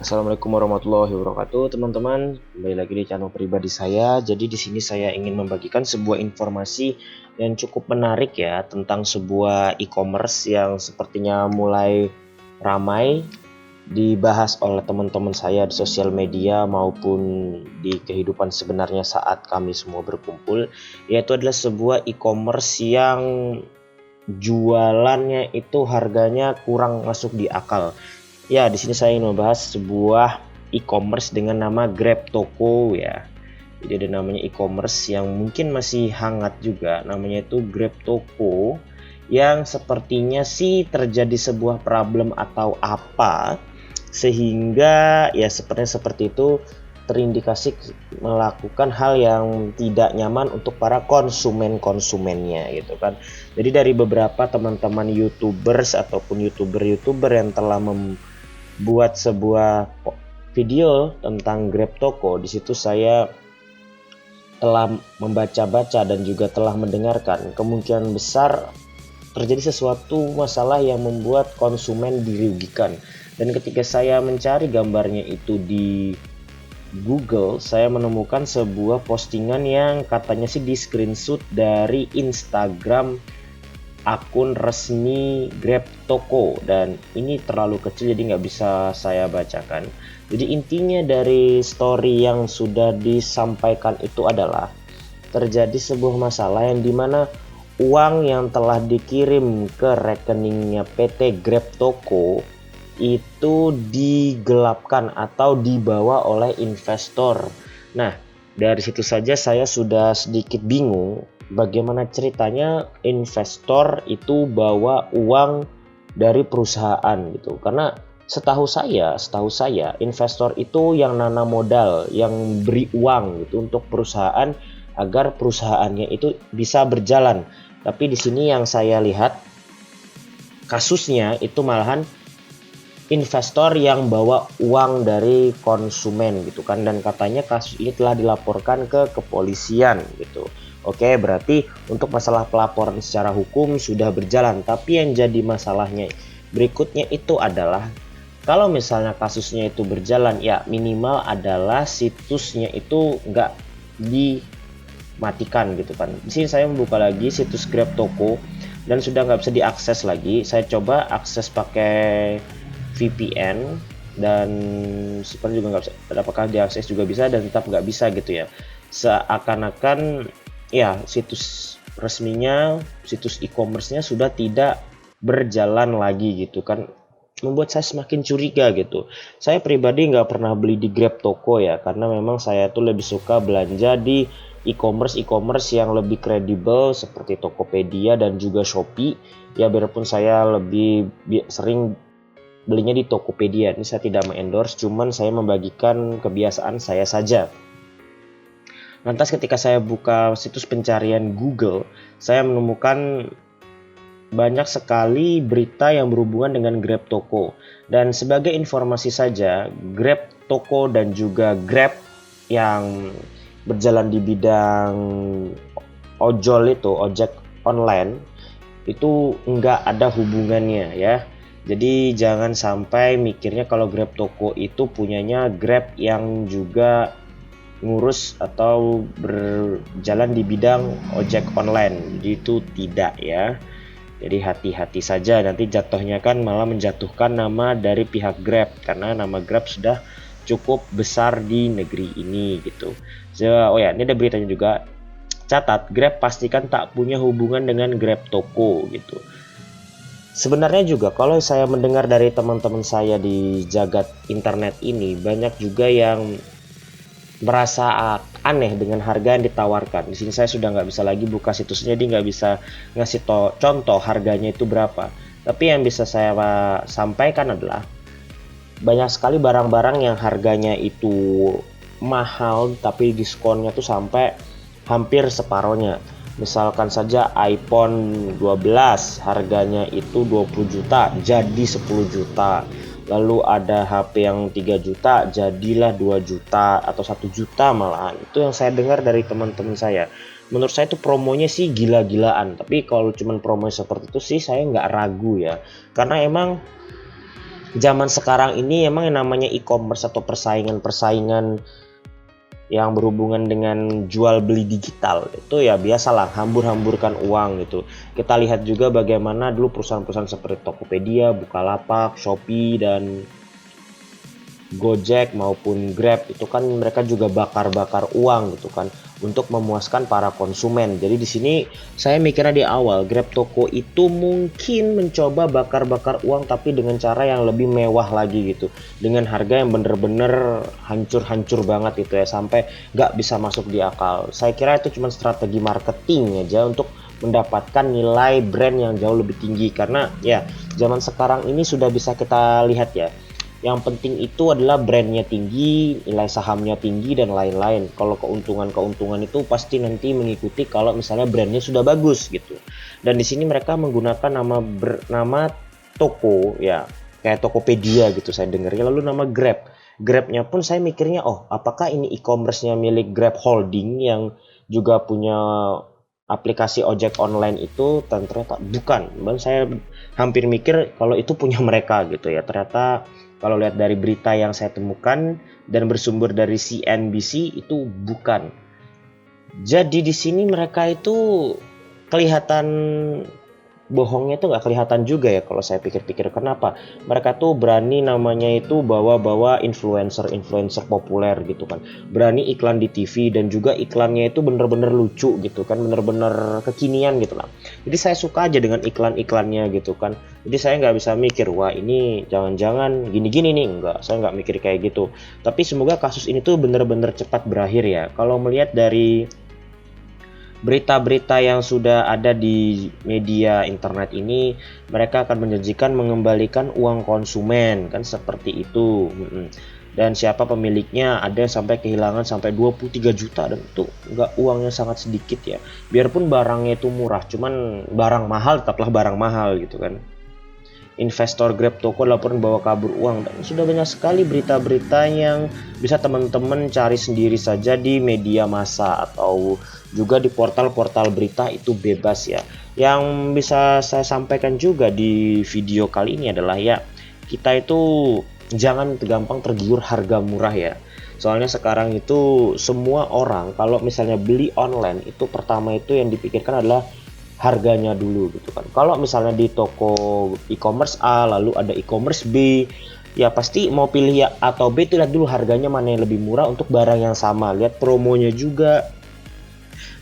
Assalamualaikum warahmatullahi wabarakatuh, teman-teman. Kembali lagi di channel pribadi saya. Jadi di sini saya ingin membagikan sebuah informasi yang cukup menarik ya tentang sebuah e-commerce yang sepertinya mulai ramai dibahas oleh teman-teman saya di sosial media maupun di kehidupan sebenarnya saat kami semua berkumpul, yaitu adalah sebuah e-commerce yang jualannya itu harganya kurang masuk di akal. Ya, di sini saya ingin membahas sebuah e-commerce dengan nama Grab Toko ya. Jadi ada namanya e-commerce yang mungkin masih hangat juga, namanya itu Grab Toko, yang sepertinya sih terjadi sebuah problem atau apa sehingga ya seperti itu terindikasi melakukan hal yang tidak nyaman untuk para konsumennya gitu kan. Jadi dari beberapa teman-teman YouTubers ataupun YouTuber yang telah buat sebuah video tentang Grab Toko, di situ saya telah membaca-baca dan juga telah mendengarkan kemungkinan besar terjadi sesuatu masalah yang membuat konsumen dirugikan. Dan ketika saya mencari gambarnya itu di Google, saya menemukan sebuah postingan yang katanya sih di screenshot dari Instagram akun resmi Grab Toko, dan ini terlalu kecil jadi nggak bisa saya bacakan. Jadi intinya dari story yang sudah disampaikan itu adalah terjadi sebuah masalah yang dimana uang yang telah dikirim ke rekeningnya PT Grab Toko itu digelapkan atau dibawa oleh investor. Nah, dari situ saja saya sudah sedikit bingung bagaimana ceritanya investor itu bawa uang dari perusahaan gitu. Karena setahu saya investor itu yang nanam modal, yang beri uang gitu untuk perusahaan agar perusahaannya itu bisa berjalan. Tapi di sini yang saya lihat kasusnya itu malahan investor yang bawa uang dari konsumen gitu kan, dan katanya kasus ini telah dilaporkan ke kepolisian gitu. Oke, berarti untuk masalah pelaporan secara hukum sudah berjalan, tapi yang jadi masalahnya berikutnya itu adalah kalau misalnya kasusnya itu berjalan, ya minimal adalah situsnya itu nggak dimatikan gitu kan. Di sini saya membuka lagi situs Grab Toko dan sudah nggak bisa diakses lagi. Saya coba akses pakai VPN dan seperti juga nggak bisa, apakah diakses juga bisa dan tetap nggak bisa gitu ya. Seakan-akan ya situs resminya, situs e-commerce-nya sudah tidak berjalan lagi gitu kan, membuat saya semakin curiga gitu. Saya pribadi nggak pernah beli di Grab Toko ya, karena memang saya tuh lebih suka belanja di e-commerce yang lebih kredibel seperti Tokopedia dan juga Shopee ya. Biarpun saya lebih sering belinya di Tokopedia, ini saya tidak endorse, cuman saya membagikan kebiasaan saya saja. Lantas ketika saya buka situs pencarian Google, saya menemukan banyak sekali berita yang berhubungan dengan Grab Toko. Dan sebagai informasi saja, Grab Toko dan juga Grab yang berjalan di bidang ojol itu, ojek online, itu enggak ada hubungannya ya. Jadi jangan sampai mikirnya kalau Grab Toko itu punyanya Grab yang juga ngurus atau berjalan di bidang ojek online. Jadi itu tidak ya. Jadi hati-hati saja, nanti jatuhnya kan malah menjatuhkan nama dari pihak Grab, karena nama Grab sudah cukup besar di negeri ini gitu. Oh ya, ini ada beritanya juga. Catat, Grab pastikan tak punya hubungan dengan Grab Toko gitu. Sebenarnya juga kalau saya mendengar dari teman-teman saya di jagat internet ini, banyak juga yang merasa aneh dengan harga yang ditawarkan. Di sini saya sudah nggak bisa lagi buka situsnya, jadi nggak bisa ngasih contoh harganya itu berapa. Tapi yang bisa saya sampaikan adalah banyak sekali barang-barang yang harganya itu mahal, tapi diskonnya tuh sampai hampir separohnya. Misalkan saja iPhone 12 harganya itu 20 juta jadi 10 juta. Lalu ada HP yang 3 juta jadilah 2 juta atau 1 juta malahan. Itu yang saya dengar dari teman-teman saya. Menurut saya itu promonya sih gila-gilaan. Tapi kalau cuman promo seperti itu sih saya nggak ragu ya. Karena emang zaman sekarang ini emang yang namanya e-commerce atau persaingan-persaingan yang berhubungan dengan jual beli digital itu ya biasalah hambur-hamburkan uang gitu. Kita lihat juga bagaimana dulu perusahaan-perusahaan seperti Tokopedia, Bukalapak, Shopee dan Gojek maupun Grab itu kan mereka juga bakar-bakar uang gitu kan untuk memuaskan para konsumen. Jadi di sini saya mikirnya di awal Grab Toko itu mungkin mencoba bakar-bakar uang tapi dengan cara yang lebih mewah lagi gitu. Dengan harga yang bener-bener hancur-hancur banget itu ya sampai nggak bisa masuk di akal. Saya kira itu cuma strategi marketing aja untuk mendapatkan nilai brand yang jauh lebih tinggi karena ya zaman sekarang ini sudah bisa kita lihat ya. Yang penting itu adalah brandnya tinggi, nilai sahamnya tinggi dan lain-lain. Kalau keuntungan-keuntungan itu pasti nanti mengikuti kalau misalnya brandnya sudah bagus gitu. Dan di sini mereka menggunakan nama toko ya, kayak Tokopedia gitu saya dengarnya. Lalu nama Grab. Grabnya pun saya mikirnya, oh apakah ini e-commerce-nya milik Grab Holding yang juga punya aplikasi ojek online itu? Ternyata bukan. Dan saya hampir mikir kalau itu punya mereka gitu ya. Ternyata kalau lihat dari berita yang saya temukan dan bersumber dari CNBC itu bukan. Jadi di sini mereka itu kelihatan bohongnya itu nggak kelihatan juga ya kalau saya pikir-pikir. Kenapa? Mereka tuh berani namanya itu bawa-bawa influencer populer gitu kan. Berani iklan di TV dan juga iklannya itu bener-bener lucu gitu kan. Bener-bener kekinian gitu lah. Jadi saya suka aja dengan iklan-iklannya gitu kan. Jadi saya nggak bisa mikir, wah ini jangan-jangan gini-gini nih. Enggak, saya nggak mikir kayak gitu. Tapi semoga kasus ini tuh bener-bener cepat berakhir ya. Kalau melihat dari berita-berita yang sudah ada di media internet ini, mereka akan menjanjikan mengembalikan uang konsumen kan seperti itu. Dan siapa pemiliknya ada sampai kehilangan sampai 23 juta dan itu nggak uangnya sangat sedikit ya. Biarpun barangnya itu murah, cuman barang mahal tetaplah barang mahal gitu kan. Investor Grab Toko laporan bawa kabur uang dan sudah banyak sekali berita-berita yang bisa teman-teman cari sendiri saja di media massa atau juga di portal-portal berita itu bebas ya. Yang bisa saya sampaikan juga di video kali ini adalah ya kita itu jangan gampang tergiur harga murah ya. Soalnya sekarang itu semua orang kalau misalnya beli online itu pertama itu yang dipikirkan adalah harganya dulu gitu kan. Kalau misalnya di toko e-commerce A lalu ada e-commerce B, ya pasti mau pilih ya atau B itu lihat dulu harganya mana yang lebih murah untuk barang yang sama. Lihat promonya juga.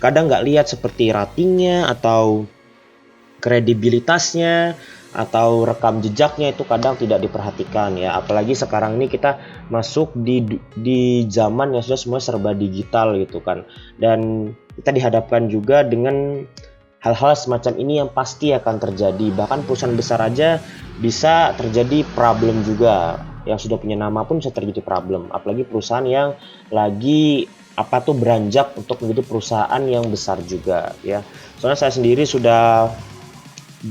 Kadang nggak lihat seperti ratingnya atau kredibilitasnya atau rekam jejaknya itu kadang tidak diperhatikan ya. Apalagi sekarang ini kita masuk di zaman yang sudah semua serba digital gitu kan. Dan kita dihadapkan juga dengan hal-hal semacam ini yang pasti akan terjadi. Bahkan perusahaan besar aja bisa terjadi problem juga. Yang sudah punya nama pun bisa terjadi problem. Apalagi perusahaan yang lagi beranjak untuk menjadi perusahaan yang besar juga ya. Soalnya saya sendiri sudah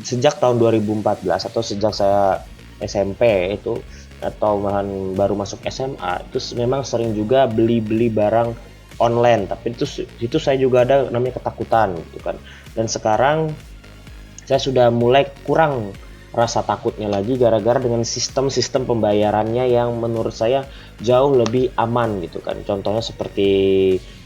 sejak tahun 2014 atau sejak saya SMP itu atau bahkan baru masuk SMA itu memang sering juga beli barang online, tapi itu saya juga ada namanya ketakutan gitu kan. Dan sekarang saya sudah mulai kurang rasa takutnya lagi gara-gara dengan sistem-sistem pembayarannya yang menurut saya jauh lebih aman gitu kan. Contohnya seperti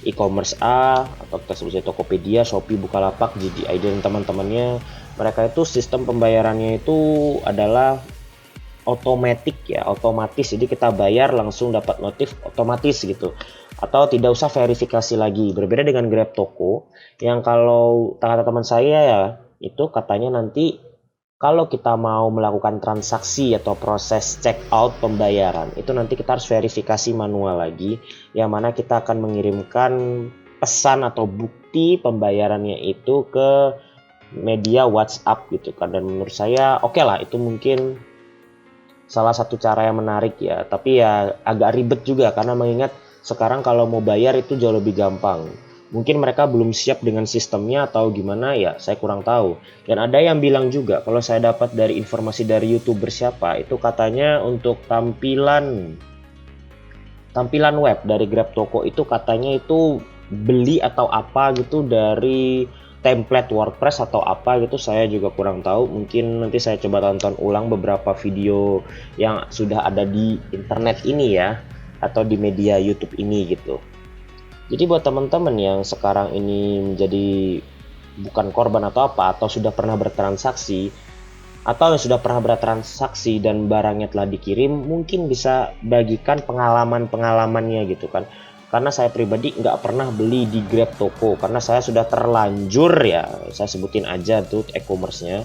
e-commerce A atau kita sebut Tokopedia, Shopee, Bukalapak, JDI dan teman-temannya. Mereka itu sistem pembayarannya itu adalah otomatis. Jadi kita bayar langsung dapat notif otomatis gitu. Atau tidak usah verifikasi lagi. Berbeda dengan Grab Toko yang kalau kata teman saya ya itu katanya nanti kalau kita mau melakukan transaksi atau proses check out pembayaran itu nanti kita harus verifikasi manual lagi, yang mana kita akan mengirimkan pesan atau bukti pembayarannya itu ke media WhatsApp gitu kan. Dan menurut saya oke lah, itu mungkin salah satu cara yang menarik ya, tapi ya agak ribet juga karena mengingat sekarang kalau mau bayar itu jauh lebih gampang. Mungkin mereka belum siap dengan sistemnya atau gimana ya, saya kurang tahu. Dan ada yang bilang juga, kalau saya dapat dari informasi dari YouTuber siapa, itu katanya untuk tampilan web dari Grab Toko itu katanya itu beli atau apa gitu dari template WordPress atau apa gitu, saya juga kurang tahu. Mungkin nanti saya coba tonton ulang beberapa video yang sudah ada di internet ini ya, atau di media YouTube ini gitu. Jadi buat teman-teman yang sekarang ini menjadi bukan korban atau apa, atau sudah pernah bertransaksi, atau yang sudah pernah bertransaksi dan barangnya telah dikirim, mungkin bisa bagikan pengalaman-pengalamannya gitu kan. Karena saya pribadi nggak pernah beli di Grab Toko, karena saya sudah terlanjur ya, saya sebutin aja tuh e-commerce-nya,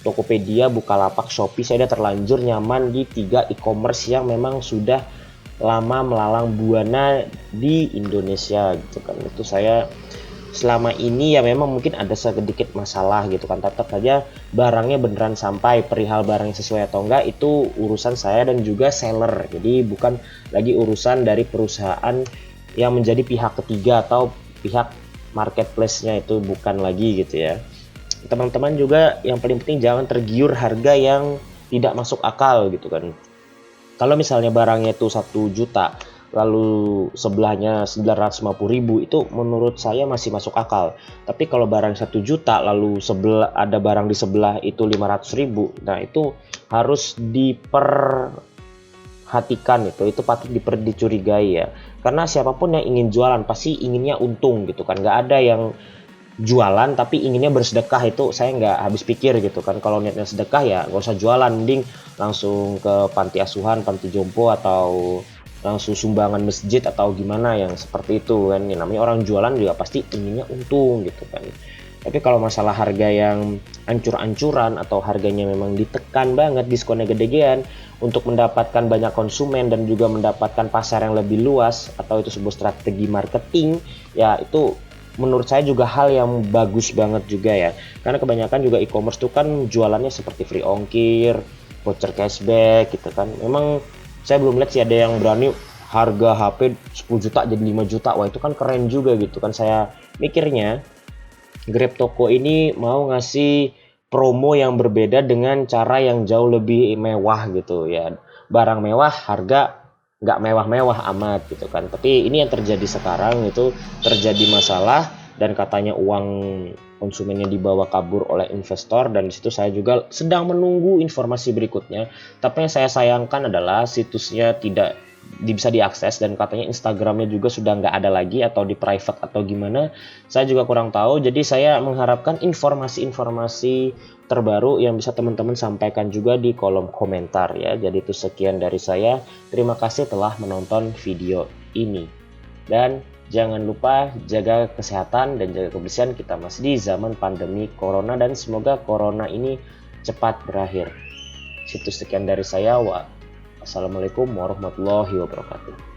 Tokopedia, Bukalapak, Shopee, saya udah terlanjur nyaman di 3 e-commerce yang memang sudah lama melalang buana di Indonesia gitu kan. Itu saya selama ini ya memang mungkin ada sedikit masalah gitu kan, tetap saja barangnya beneran sampai, perihal barangnya sesuai atau enggak itu urusan saya dan juga seller, jadi bukan lagi urusan dari perusahaan yang menjadi pihak ketiga atau pihak marketplace-nya, itu bukan lagi gitu ya. Teman-teman juga yang paling penting jangan tergiur harga yang tidak masuk akal gitu kan. Kalau misalnya barangnya itu 1 juta lalu sebelahnya 950.000, itu menurut saya masih masuk akal. Tapi kalau barang 1 juta lalu ada barang di sebelah itu 500.000, nah itu harus diperhatikan, itu patut dicurigai ya. Karena siapapun yang ingin jualan pasti inginnya untung gitu kan. Nggak ada yang jualan tapi inginnya bersedekah, itu saya nggak habis pikir gitu kan. Kalau niatnya sedekah ya nggak usah jualan, mending langsung ke panti asuhan, panti jompo, atau langsung sumbangan masjid atau gimana yang seperti itu kan. Ya, namanya orang jualan juga pasti inginnya untung gitu kan. Tapi kalau masalah harga yang ancur-ancuran atau harganya memang ditekan banget, diskonnya gede-gedean untuk mendapatkan banyak konsumen dan juga mendapatkan pasar yang lebih luas, atau itu sebuah strategi marketing, ya itu menurut saya juga hal yang bagus banget juga ya. Karena kebanyakan juga e-commerce itu kan jualannya seperti free ongkir, voucher cashback gitu kan. Memang saya belum lihat sih ada yang berani harga HP 10 juta jadi 5 juta. Wah, itu kan keren juga gitu kan. Saya mikirnya Grab Toko ini mau ngasih promo yang berbeda dengan cara yang jauh lebih mewah gitu ya. Barang mewah harga nggak mewah-mewah amat gitu kan. Tapi ini yang terjadi sekarang, itu terjadi masalah dan katanya uang konsumennya dibawa kabur oleh investor, dan disitu saya juga sedang menunggu informasi berikutnya. Tapi yang saya sayangkan adalah situsnya tidak bisa diakses, dan katanya Instagramnya juga sudah nggak ada lagi, atau di private atau gimana, saya juga kurang tahu. Jadi saya mengharapkan informasi-informasi terbaru yang bisa teman-teman sampaikan juga di kolom komentar ya. Jadi itu sekian dari saya, terima kasih telah menonton video ini, dan jangan lupa jaga kesehatan dan jaga kebersihan. Kita masih di zaman pandemi corona dan semoga corona ini cepat berakhir. Itu sekian dari saya. Wassalamualaikum warahmatullahi wabarakatuh.